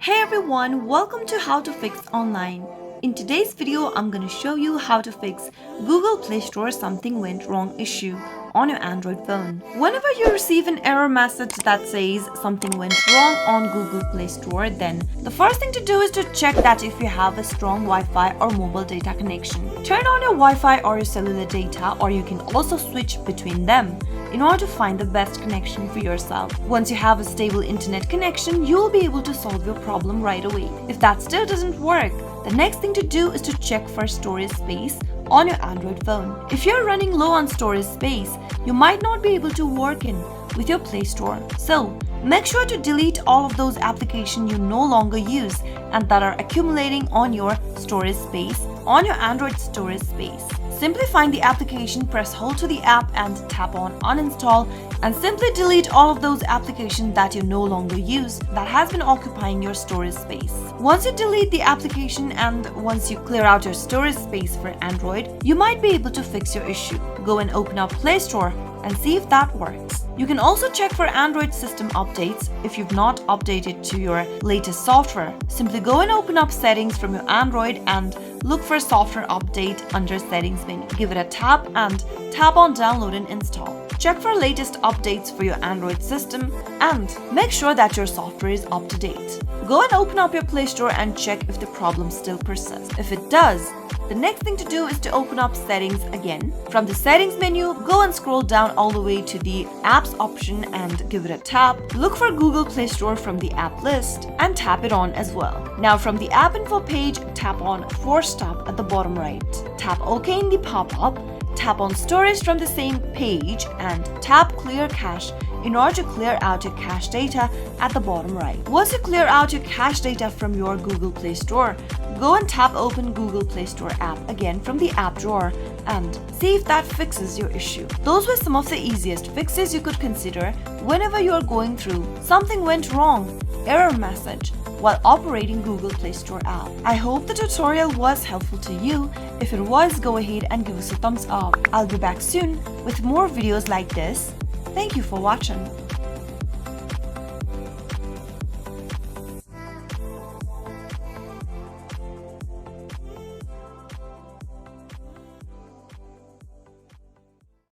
Hey everyone, welcome to How to Fix Online. In today's video, I'm going to show you how to fix Google Play Store something went wrong issue on your Android phone. Whenever you receive an error message that says something went wrong on Google Play Store, then the first thing to do is to check that if you have a strong Wi-Fi or mobile data connection. Turn on your Wi-Fi or your cellular data, or you can also switch between them in order to find the best connection for yourself. Once you have a stable internet connection, you'll be able to solve your problem right away. If that still doesn't work, the next thing to do is to check for storage space on your Android phone. If you're running low on storage space, you might not be able to work in with your Play Store. So, make sure to delete all of those applications you no longer use and that are accumulating on your storage space, on your Android storage space. Simply find the application, press hold to the app and tap on uninstall, and simply delete all of those applications that you no longer use that has been occupying your storage space. Once you delete the application and once you clear out your storage space for Android, you might be able to fix your issue. Go and open up Play Store and see if that works. You can also check for Android system updates if you've not updated to your latest software. Simply go and open up settings from your Android and look for software update under settings menu. Give it a tap and tap on download and install. Check for latest updates for your Android system and make sure that your software is up to date. Go and open up your Play Store and check if the problem still persists. If it does, the next thing to do is to open up settings again. From the settings menu, go and scroll down all the way to the apps option and give it a tap. Look for Google Play Store from the app list and tap it on as well. Now from the app info page, tap on Force Stop at the bottom right. Tap OK in the pop-up. Tap on storage from the same page and tap clear cache in order to clear out your cache data at the bottom right. Once you clear out your cache data from your Google Play Store, go and tap open Google Play Store app again from the app drawer and see if that fixes your issue. Those were some of the easiest fixes you could consider whenever you are going through something went wrong, error message, while operating Google Play Store app. I hope the tutorial was helpful to you. If it was, go ahead and give us a thumbs up. I'll be back soon with more videos like this. Thank you for watching.